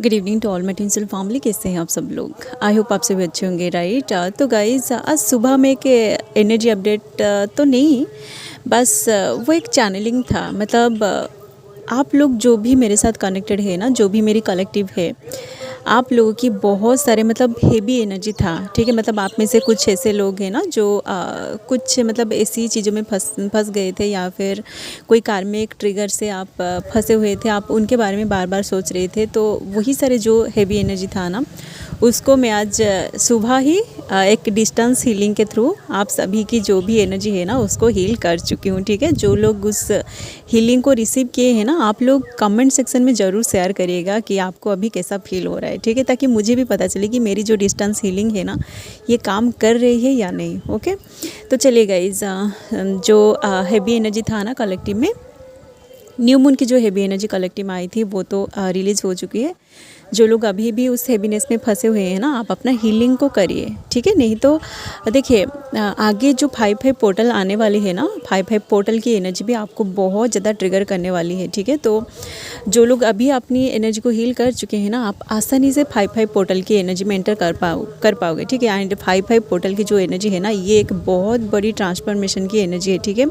Good evening to all my tinsel family. कैसे हैं आप सब लोग? आई होप आप सभी अच्छे होंगे, राइट। तो गाइज आज सुबह में एक एनर्जी अपडेट तो नहीं, बस वो एक चैनलिंग था। मतलब आप लोग जो भी मेरे साथ कनेक्टेड है ना, जो भी मेरी कलेक्टिव है, आप लोगों की बहुत सारे मतलब हेवी एनर्जी था। ठीक है, मतलब आप में से कुछ ऐसे लोग हैं ना जो कुछ मतलब ऐसी चीज़ों में फंस गए थे, या फिर कोई कार्मिक ट्रिगर से आप फंसे हुए थे, आप उनके बारे में बार बार सोच रहे थे। तो वही सारे जो हेवी एनर्जी था ना, उसको मैं आज सुबह ही एक डिस्टेंस हीलिंग के थ्रू आप सभी की जो भी एनर्जी है ना, उसको हील कर चुकी हूँ। ठीक है, जो लोग उस हीलिंग को रिसीव किए हैं ना, आप लोग कमेंट सेक्शन में ज़रूर शेयर करिएगा कि आपको अभी कैसा फील हो रहा है। ठीक है, ताकि मुझे भी पता चले कि मेरी जो डिस्टेंस हीलिंग है ना, ये काम कर रही है या नहीं। ओके, तो चलिए गाइज, जो हैवी एनर्जी था ना कलेक्टिव में, न्यू मून की जो हैवी एनर्जी कलेक्टिव में आई थी वो तो रिलीज़ हो चुकी है। जो लोग अभी भी उस हैवीनेस में फंसे हुए हैं ना, आप अपना हीलिंग को करिए। ठीक है, नहीं तो देखिए आगे जो 5-5 पोर्टल आने वाली है ना, 5-5 पोर्टल की एनर्जी भी आपको बहुत ज़्यादा ट्रिगर करने वाली है। ठीक है, तो जो लोग अभी अपनी एनर्जी को हील कर चुके हैं ना, आप आसानी से 5-5 पोर्टल की एनर्जी में एंटर कर पाओगे। ठीक है, एंड 5-5 पोर्टल की जो एनर्जी है ना, ये एक बहुत बड़ी ट्रांसफॉर्मेशन की एनर्जी है। ठीक है,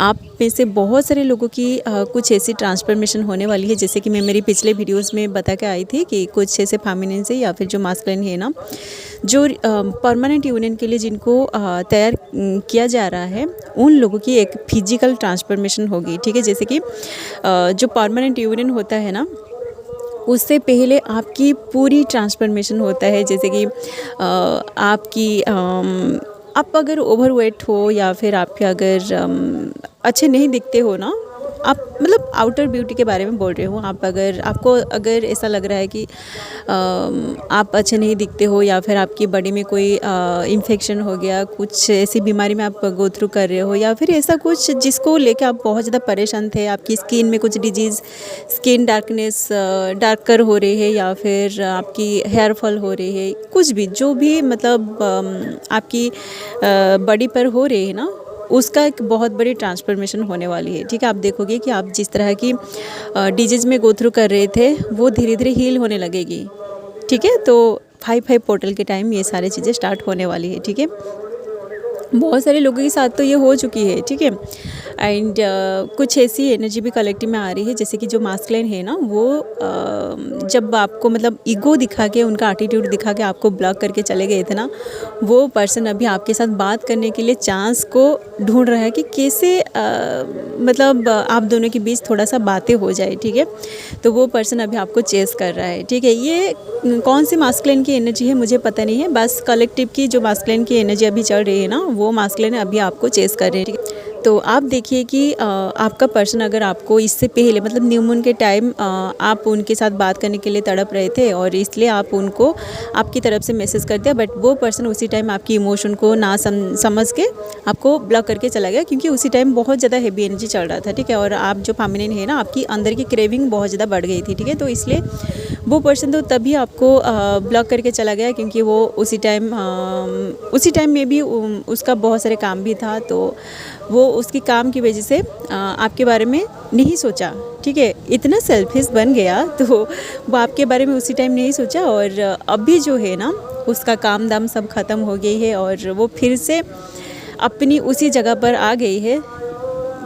आप में से बहुत सारे लोगों की कुछ ऐसी ट्रांसफॉर्मेशन होने वाली है, जैसे कि मैं मेरी पिछले वीडियोस में बता के आई थी कि कुछ ऐसे फेमिनिन से या फिर जो मास्कुलिन है ना, जो परमानेंट यूनियन के लिए जिनको तैयार किया जा रहा है, उन लोगों की एक फिजिकल ट्रांसफॉर्मेशन होगी। ठीक है, जैसे कि जो परमानेंट यूनियन होता है ना, उससे पहले आपकी पूरी ट्रांसफॉर्मेशन होता है। जैसे कि आपकी आप अगर ओवरवेट हो, या फिर आपके अगर अच्छे नहीं दिखते हो ना, आप मतलब आउटर ब्यूटी के बारे में बोल रहे हो, आपको अगर ऐसा लग रहा है कि आप अच्छे नहीं दिखते हो, या फिर आपकी बॉडी में कोई इन्फेक्शन हो गया, कुछ ऐसी बीमारी में आप गो थ्रू कर रहे हो, या फिर ऐसा कुछ जिसको लेके आप बहुत ज़्यादा परेशान थे, आपकी स्किन में कुछ डिजीज़, स्किन डार्कनेस डार्कर हो रही है, या फिर आपकी हेयर फॉल हो रही है, कुछ भी जो भी मतलब आपकी बॉडी पर हो रही है ना, उसका एक बहुत बड़ी ट्रांसफॉर्मेशन होने वाली है। ठीक है, आप देखोगे कि आप जिस तरह की डिजीज़ में गो थ्रू कर रहे थे, वो धीरे धीरे हील होने लगेगी। ठीक है, तो 5-5 पोर्टल के टाइम ये सारी चीज़ें स्टार्ट होने वाली है। ठीक है, बहुत सारे लोगों के साथ तो ये हो चुकी है। ठीक है, एंड कुछ ऐसी एनर्जी भी कलेक्टिव में आ रही है, जैसे कि जो मास्कुलिन है ना, वो जब आपको मतलब ईगो दिखा के, उनका एटीट्यूड दिखा के आपको ब्लॉक करके चले गए थे ना, वो पर्सन अभी आपके साथ बात करने के लिए चांस को ढूंढ रहा है कि कैसे मतलब आप दोनों के बीच थोड़ा सा बातें हो जाए। ठीक है, तो वो पर्सन अभी आपको चेस कर रहा है। ठीक है, ये कौन सी मास्कुलिन की एनर्जी है मुझे पता नहीं है, बस कलेक्टिव की जो मास्कुलिन की एनर्जी अभी चल रही है ना, वो मास्कुलिन अभी आपको चेस कर रहे हैं। ठीक है, तो आप देखिए कि आपका पर्सन अगर आपको इससे पहले मतलब न्यू मून के टाइम आप उनके साथ बात करने के लिए तड़प रहे थे, और इसलिए आप उनको आपकी तरफ से मैसेज कर दिया, बट वो पर्सन उसी टाइम आपकी इमोशन को ना समझ के आपको ब्लॉक करके चला गया, क्योंकि उसी टाइम बहुत ज़्यादा हेवी एनर्जी चल रहा था। ठीक है, और आप जो फेमिनिन है ना, आपकी अंदर की क्रेविंग बहुत ज़्यादा बढ़ गई थी। ठीक है, तो इसलिए वो पर्सन तो तभी आपको ब्लॉक करके चला गया, क्योंकि वो उसी टाइम में भी उसका बहुत सारे काम भी था, तो वो उसकी काम की वजह से आपके बारे में नहीं सोचा। ठीक है, इतना सेल्फिश बन गया, तो वो आपके बारे में उसी टाइम नहीं सोचा, और अभी जो है ना, उसका काम दाम सब ख़त्म हो गई है, और वो फिर से अपनी उसी जगह पर आ गई है।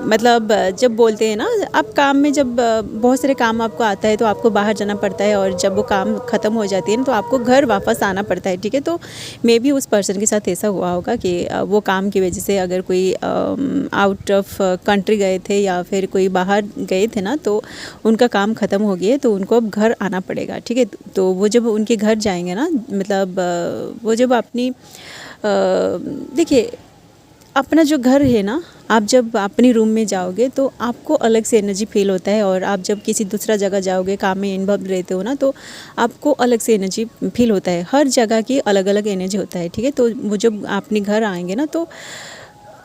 मतलब जब बोलते हैं ना, आप काम में जब बहुत सारे काम आपको आता है, तो आपको बाहर जाना पड़ता है, और जब वो काम ख़त्म हो जाती है ना, तो आपको घर वापस आना पड़ता है। ठीक है, तो मे भी उस पर्सन के साथ ऐसा हुआ होगा कि वो काम की वजह से अगर कोई आउट ऑफ कंट्री गए थे, या फिर कोई बाहर गए थे ना, तो उनका काम ख़त्म हो गया है, तो उनको अब घर आना पड़ेगा। ठीक है, तो वो जब उनके घर जाएंगे ना, मतलब वो जब अपनी देखिए अपना जो घर है ना, आप जब अपनी रूम में जाओगे तो आपको अलग से एनर्जी फील होता है, और आप जब किसी दूसरा जगह जाओगे, काम में इन्वॉल्व रहते हो ना, तो आपको अलग से एनर्जी फील होता है। हर जगह की अलग अलग एनर्जी होता है। ठीक है, तो वो जब अपने घर आएंगे ना, तो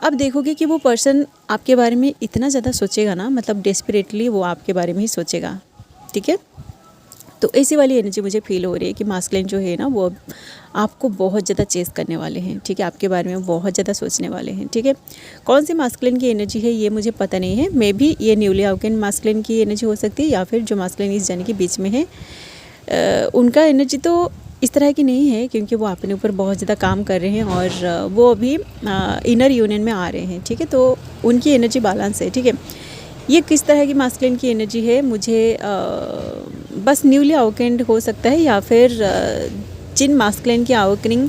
अब देखोगे कि वो पर्सन आपके बारे में इतना ज़्यादा सोचेगा ना, मतलब डेस्परेटली वो आपके बारे में ही सोचेगा। ठीक है, तो ऐसी वाली एनर्जी मुझे फील हो रही है कि मास्कुलिन जो है ना, वो आपको बहुत ज़्यादा चेस करने वाले हैं। ठीक है, आपके बारे में बहुत ज़्यादा सोचने वाले हैं। ठीक है, कौन सी मास्कुलिन की एनर्जी है ये मुझे पता नहीं है, मे बी ये न्यूली अवेकन मास्कुलिन की एनर्जी हो सकती है, या फिर जो मास्कुलिन इस जर्नी के बीच में है। उनका एनर्जी तो इस तरह की नहीं है, क्योंकि वो अपने ऊपर बहुत ज़्यादा काम कर रहे हैं और वो अभी इनर यूनियन में आ रहे हैं, ठीक है। तो उनकी एनर्जी बैलेंस है, ठीक है। ये किस तरह की मास्कुलिन की एनर्जी है, मुझे बस न्यूली अवेकेंड हो सकता है, या फिर जिन मास्कुलिन की अवेकनिंग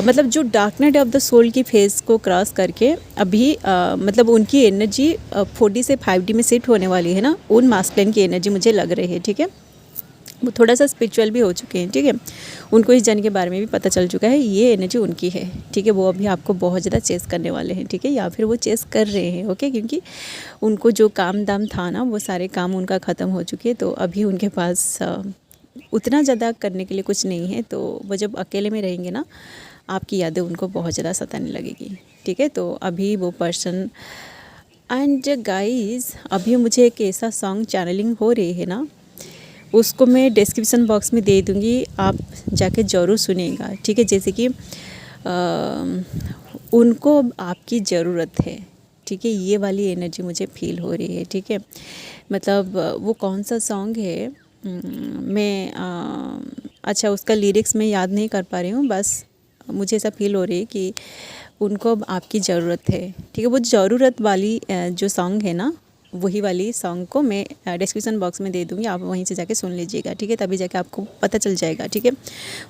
मतलब जो dark night of the soul की फेज़ को क्रॉस करके अभी मतलब उनकी एनर्जी 4D से 5D में शिफ्ट होने वाली है ना, उन मास्कुलिन की एनर्जी मुझे लग रही है, ठीक है। वो थोड़ा सा स्पिरिचुअल भी हो चुके हैं, ठीक है। उनको इस जन के बारे में भी पता चल चुका है, ये एनर्जी उनकी है, ठीक है। वो अभी आपको बहुत ज़्यादा चेस करने वाले हैं, ठीक है, या फिर वो चेस कर रहे हैं, ओके। क्योंकि उनको जो काम दाम था ना, वो सारे काम उनका ख़त्म हो चुके हैं, तो अभी उनके पास उतना ज़्यादा करने के लिए कुछ नहीं है। तो वो जब अकेले में रहेंगे ना, आपकी यादें उनको बहुत ज़्यादा सताने लगेगी, ठीक है। तो अभी वो पर्सन एंड गाइस, अभी मुझे एक ऐसा सॉन्ग चैनलिंग हो रही है ना, उसको मैं डिस्क्रिप्शन बॉक्स में दे दूँगी, आप जाके ज़रूर सुनिएगा, ठीक है। जैसे कि उनको अब आपकी ज़रूरत है, ठीक है, ये वाली एनर्जी मुझे फील हो रही है, ठीक है। मतलब वो कौन सा सॉन्ग है, मैं अच्छा उसका लिरिक्स मैं याद नहीं कर पा रही हूँ, बस मुझे ऐसा फील हो रही है कि उनको अब आपकी ज़रूरत है, ठीक है। वो ज़रूरत वाली जो सॉन्ग है ना, वही वाली सॉन्ग को मैं डिस्क्रिप्शन बॉक्स में दे दूँगी, आप वहीं से जाके सुन लीजिएगा, ठीक है। तभी जाके आपको पता चल जाएगा, ठीक है।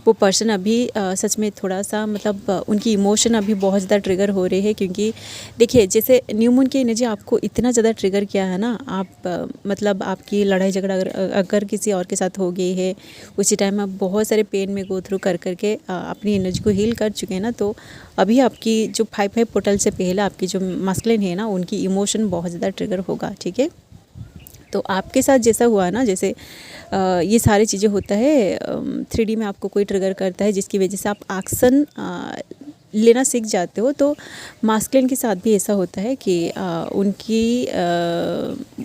वो पर्सन अभी सच में थोड़ा सा मतलब उनकी इमोशन अभी बहुत ज़्यादा ट्रिगर हो रही है, क्योंकि देखिए जैसे न्यू मून की एनर्जी आपको इतना ज़्यादा ट्रिगर किया है ना, आप मतलब आपकी लड़ाई झगड़ा अगर किसी और के साथ हो गई है, उसी टाइम आप बहुत सारे पेन में गो थ्रू कर करके अपनी एनर्जी को हील कर चुके हैं ना, तो अभी आपकी जो 5 पोर्टल से पहले आपकी जो मास्कुलिन है ना, उनकी इमोशन बहुत ज़्यादा ट्रिगर होगा, ठीक है। तो आपके साथ जैसा हुआ ना, जैसे ये सारी चीज़ें होता है 3D में आपको कोई ट्रिगर करता है, जिसकी वजह से आप एक्शन लेना सीख जाते हो, तो मास्कुलिन के साथ भी ऐसा होता है कि उनकी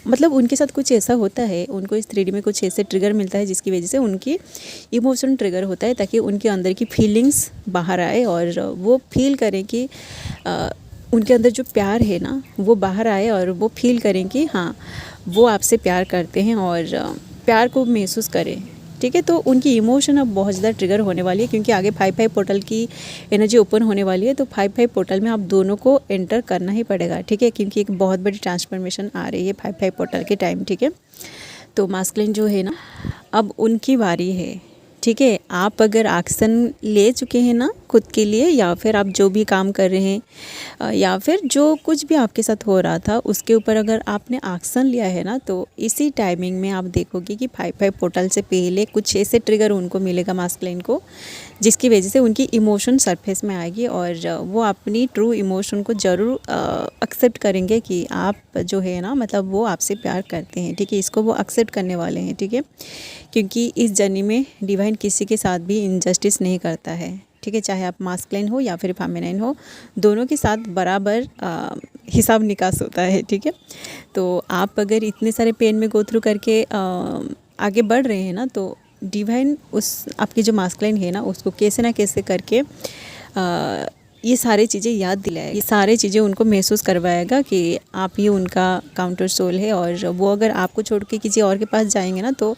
मतलब उनके साथ कुछ ऐसा होता है, उनको इस 3D में कुछ ऐसे ट्रिगर मिलता है, जिसकी वजह से उनकी इमोशन ट्रिगर होता है, ताकि उनके अंदर की फीलिंग्स बाहर आए और वो फील करें कि उनके अंदर जो प्यार है ना, वो बाहर आए और वो फील करें कि हाँ, वो आपसे प्यार करते हैं और प्यार को महसूस करें, ठीक है। तो उनकी इमोशन अब बहुत ज़्यादा ट्रिगर होने वाली है, क्योंकि आगे 5 पोर्टल की एनर्जी ओपन होने वाली है, तो 5 पोर्टल में आप दोनों को एंटर करना ही पड़ेगा, ठीक है, क्योंकि एक बहुत बड़ी ट्रांसफॉर्मेशन आ रही है 5 पोर्टल के टाइम, ठीक है। तो मास्कुलिन जो है ना, अब उनकी बारी है, ठीक है। आप अगर एक्शन ले चुके हैं ना खुद के लिए, या फिर आप जो भी काम कर रहे हैं या फिर जो कुछ भी आपके साथ हो रहा था उसके ऊपर अगर आपने एक्शन लिया है ना, तो इसी टाइमिंग में आप देखोगे कि 5 पोर्टल से पहले कुछ ऐसे ट्रिगर उनको मिलेगा मास्कुलिन को, जिसकी वजह से उनकी इमोशन सरफेस में आएगी और वो अपनी ट्रू इमोशन को ज़रूर एक्सेप्ट करेंगे कि आप जो है ना, मतलब वो आपसे प्यार करते हैं, ठीक है। इसको वो एक्सेप्ट करने वाले हैं, ठीक है, क्योंकि इस जर्नी में डिवाइन किसी के साथ भी इनजस्टिस नहीं करता है, ठीक है। चाहे आप मास्कुलिन हो या फिर फेमिनिन हो, दोनों के साथ बराबर हिसाब निकास होता है, ठीक है। तो आप अगर इतने सारे पेन में गो थ्रू करके आगे बढ़ रहे हैं ना, तो डिवाइन उस आपकी जो मास्कुलिन है ना, उसको कैसे ना कैसे करके ये सारी चीज़ें याद दिलाएगा, ये सारी चीज़ें उनको महसूस करवाएगा कि आप ही उनका काउंटर सोल है, और वो अगर आपको छोड़ के किसी और के पास जाएंगे ना, तो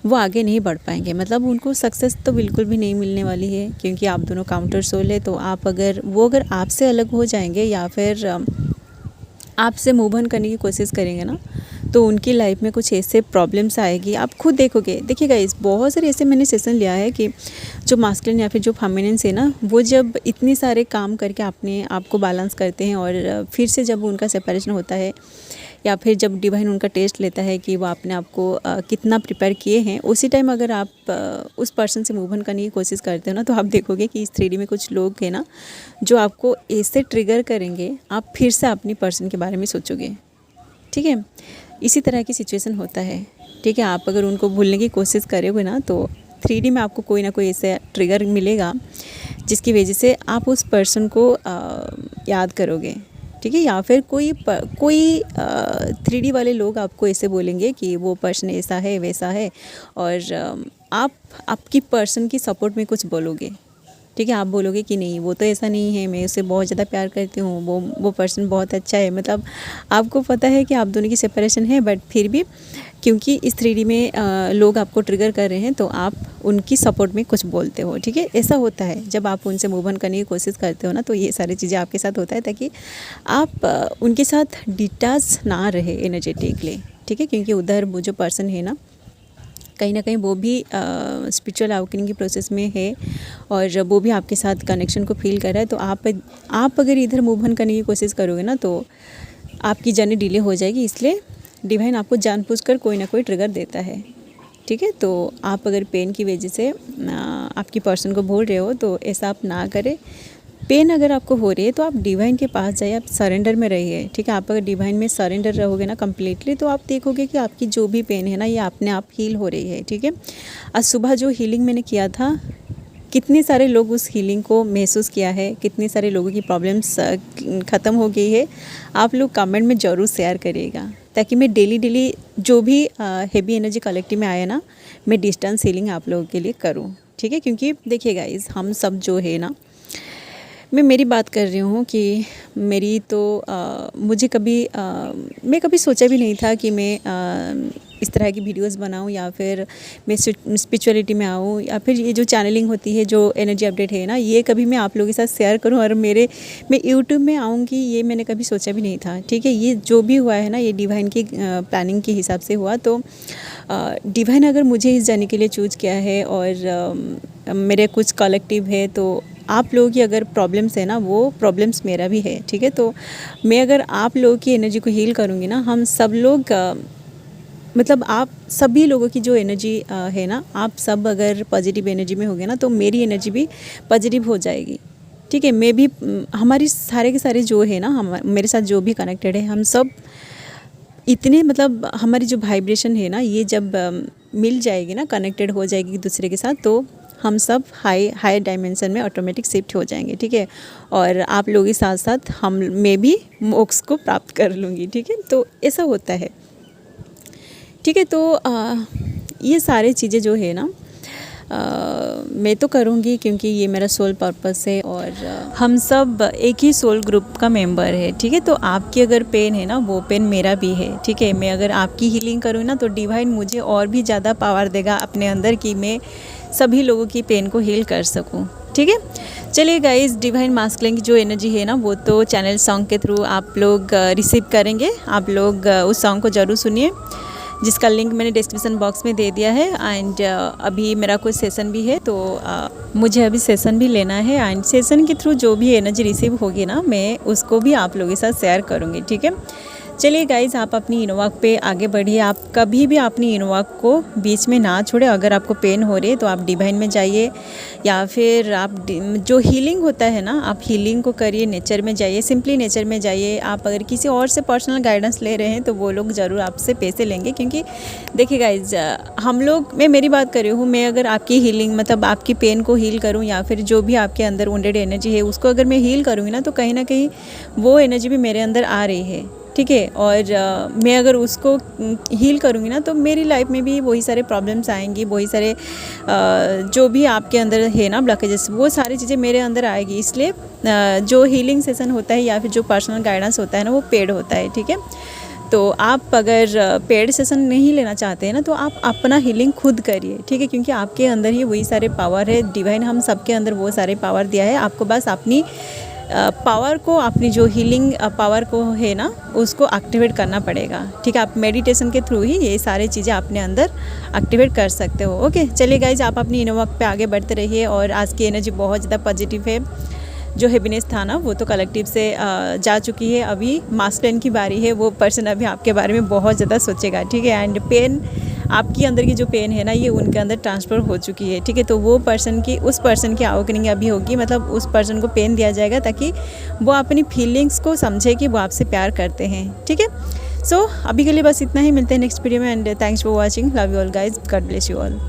वो आगे नहीं बढ़ पाएंगे। मतलब उनको सक्सेस तो बिल्कुल भी नहीं मिलने वाली है, क्योंकि आप दोनों काउंटर सोल है। तो आप अगर आपसे अलग हो जाएंगे या फिर आपसे मूव ऑन करने की कोशिश करेंगे ना, तो उनकी लाइफ में कुछ ऐसे प्रॉब्लम्स आएगी, आप खुद देखोगे। देखिएगा, इस बहुत सारे ऐसे मैंने सेशन लिया है कि जो मास्कुलिन या फिर जो फेमिनिन है ना, वो जब इतने सारे काम करके अपने आप को बैलेंस करते हैं और फिर से जब उनका सेपरेशन होता है, या फिर जब डिवाइन उनका टेस्ट लेता है कि वो अपने आप को कितना प्रिपेयर किए हैं, उसी टाइम अगर आप उस पर्सन से मूव ऑन करने की कोशिश करते हो ना, तो आप देखोगे कि इस 3D में कुछ लोग हैं ना, जो आपको ऐसे ट्रिगर करेंगे, आप फिर से अपनी पर्सन के बारे में सोचोगे, ठीक है। इसी तरह की सिचुएशन होता है, ठीक है। आप अगर उनको भूलने की कोशिश करोगे ना, तो 3D में आपको कोई ना कोई ऐसा ट्रिगर मिलेगा, जिसकी वजह से आप उस पर्सन को याद करोगे, ठीक है। या फिर कोई 3D वाले लोग आपको ऐसे बोलेंगे कि वो पर्सन ऐसा है वैसा है, और आप आपकी पर्सन की सपोर्ट में कुछ बोलोगे, ठीक है। आप बोलोगे कि नहीं, वो तो ऐसा नहीं है, मैं उसे बहुत ज़्यादा प्यार करती हूँ, वो पर्सन बहुत अच्छा है। मतलब आपको पता है कि आप दोनों की सेपरेशन है, बट फिर भी क्योंकि इस 3D में लोग आपको ट्रिगर कर रहे हैं तो आप उनकी सपोर्ट में कुछ बोलते हो, ठीक है। ऐसा होता है जब आप उनसे मूव ऑन करने की कोशिश करते हो ना, तो ये सारी चीज़ें आपके साथ होता है ताकि आप उनके साथ डिटैच ना रहे एनर्जेटिकली, ठीक है। क्योंकि उधर वो जो पर्सन है ना, कहीं ना कहीं वो भी स्पिरिचुअल अवेकनिंग की प्रोसेस में है और वो भी आपके साथ कनेक्शन को फील कर रहा है। तो आप अगर इधर मूव ऑन करने की कोशिश करोगे ना तो आपकी जर्नी डिले हो जाएगी। इसलिए डिवाइन आपको जानबूझकर कोई ना कोई ट्रिगर देता है, ठीक है। तो आप अगर पेन की वजह से आपकी पर्सन को बोल रहे हो तो ऐसा आप ना करें। पेन अगर आपको हो रही है तो आप डिवाइन के पास जाइए, आप सरेंडर में रहिए, ठीक है। आप अगर डिवाइन में सरेंडर रहोगे ना कम्प्लीटली, तो आप देखोगे कि आपकी जो भी पेन है ना ये अपने आप हील हो रही है, ठीक है। आज सुबह जो हीलिंग मैंने किया था, कितने सारे लोग उस हीलिंग को महसूस किया है, कितने सारे लोगों की प्रॉब्लम्स ख़त्म हो गई है, आप लोग कमेंट में ज़रूर शेयर करिएगा ताकि मैं डेली जो भी हेवी एनर्जी कलेक्टिव में आया ना, मैं डिस्टेंस हीलिंग आप लोगों के लिए करूं, ठीक है। क्योंकि देखिए गाइस, हम सब जो है ना, मैं मेरी बात कर रही हूँ कि मेरी तो मैं कभी सोचा भी नहीं था कि मैं इस तरह की वीडियोस बनाऊं या फिर मैं स्पिरिचुअलिटी में आऊँ या फिर ये जो चैनलिंग होती है, जो एनर्जी अपडेट है ना, ये कभी मैं आप लोगों के साथ शेयर करूं और मैं यूट्यूब में आऊँगी, ये मैंने कभी सोचा भी नहीं था, ठीक है। ये जो भी हुआ है ना, ये डिवाइन की प्लानिंग के हिसाब से हुआ। तो डिवाइन अगर मुझे इस जाने के लिए चूज़ किया है और मेरे कुछ कलेक्टिव है, तो आप लोगों की अगर प्रॉब्लम्स है ना, वो प्रॉब्लम्स मेरा भी है, ठीक है। तो मैं अगर आप लोगों की एनर्जी को हील करूँगी ना, हम सब लोग मतलब आप सभी लोगों की जो एनर्जी है ना, आप सब अगर पॉजिटिव एनर्जी में होगे ना, तो मेरी एनर्जी भी पॉजिटिव हो जाएगी, ठीक है। मैं भी हमारी सारे के सारे जो है ना, मेरे साथ जो भी कनेक्टेड है, हम सब इतने मतलब हमारी जो वाइब्रेशन है ना, ये जब मिल जाएगी ना, कनेक्टेड हो जाएगी एक दूसरे के साथ, तो हम सब हाई डायमेंशन में ऑटोमेटिक शिफ्ट हो जाएंगे, ठीक है। और आप लोगों के साथ साथ मैं भी मोक्ष को प्राप्त कर लूँगी, ठीक है। तो ऐसा होता है, ठीक है। तो ये सारी चीज़ें जो है ना, मैं तो करूँगी क्योंकि ये मेरा सोल पर्पस है और हम सब एक ही सोल ग्रुप का मेंबर है, ठीक है। तो आपकी अगर पेन है ना, वो पेन मेरा भी है, ठीक है। मैं अगर आपकी हीलिंग करूँ ना, तो डिवाइन मुझे और भी ज़्यादा पावर देगा अपने अंदर कि मैं सभी लोगों की पेन को हील कर सकूँ, ठीक है। चलिए गाइस, डिवाइन मास्कुलिन की जो एनर्जी है ना, वो तो चैनल सॉन्ग के थ्रू आप लोग रिसीव करेंगे। आप लोग उस सॉन्ग को ज़रूर सुनिए, जिसका लिंक मैंने डिस्क्रिप्शन बॉक्स में दे दिया है। एंड अभी मेरा कुछ सेशन भी है, तो मुझे अभी सेशन भी लेना है एंड सेशन के थ्रू जो भी एनर्जी रिसीव होगी ना, मैं उसको भी आप लोगों के साथ शेयर करूँगी, ठीक है। चलिए गाइज़, आप अपनी इनोवा पे आगे बढ़िए। आप कभी भी अपनी इनोवा को बीच में ना छोड़े। अगर आपको पेन हो रही है तो आप डिवाइन में जाइए, या फिर आप जो हीलिंग होता है ना, आप हीलिंग को करिए, नेचर में जाइए, सिंपली नेचर में जाइए। आप अगर किसी और से पर्सनल गाइडेंस ले रहे हैं तो वो लोग ज़रूर आपसे पैसे लेंगे, क्योंकि देखिए गाइज़, मैं मेरी बात कर रही हूँ, मैं अगर आपकी हीलिंग मतलब आपकी पेन को हील करूँ या फिर जो भी आपके अंदर वुंडेड एनर्जी है उसको अगर मैं हील करूँगी ना, तो कहीं ना कहीं वो एनर्जी भी मेरे अंदर आ रही है, ठीक है। और मैं अगर उसको हील करूँगी ना, तो मेरी लाइफ में भी वही सारे प्रॉब्लम्स आएंगी, वही सारे जो भी आपके अंदर है ना ब्लॉकेजेस, वो सारी चीज़ें मेरे अंदर आएगी। इसलिए जो हीलिंग सेशन होता है या फिर जो पर्सनल गाइडेंस होता है ना, वो पेड होता है, ठीक है। तो आप अगर पेड सेशन नहीं लेना चाहते हैं ना, तो आप अपना हीलिंग खुद करिए, ठीक है। क्योंकि आपके अंदर ही वही सारे पावर है, डिवाइन हम सबके अंदर वो सारे पावर दिया है। आपको बस अपनी पावर को, अपनी जो हीलिंग पावर को है ना, उसको एक्टिवेट करना पड़ेगा, ठीक है। आप मेडिटेशन के थ्रू ही ये सारी चीज़ें अपने अंदर एक्टिवेट कर सकते हो। ओके, चलिए गाइज, आप अपनी इनोवा पे आगे बढ़ते रहिए। और आज की एनर्जी बहुत ज़्यादा पॉजिटिव है। जो हैप्पीनेस था ना, वो तो कलेक्टिव से जा चुकी है। अभी मास्कुलिन की बारी है, वो पर्सन अभी आपके बारे में बहुत ज़्यादा सोचेगा, ठीक है। एंड पेन, आपकी अंदर की जो पेन है ना, ये उनके अंदर ट्रांसफ़र हो चुकी है, ठीक है। तो वो उस पर्सन की अवेकनिंग अभी होगी, मतलब उस पर्सन को पेन दिया जाएगा ताकि वो अपनी फीलिंग्स को समझे कि वो आपसे प्यार करते हैं, ठीक है। सो अभी के लिए बस इतना ही। मिलते हैं नेक्स्ट वीडियो में। And thanks for watching. Love you all guys, God bless you all.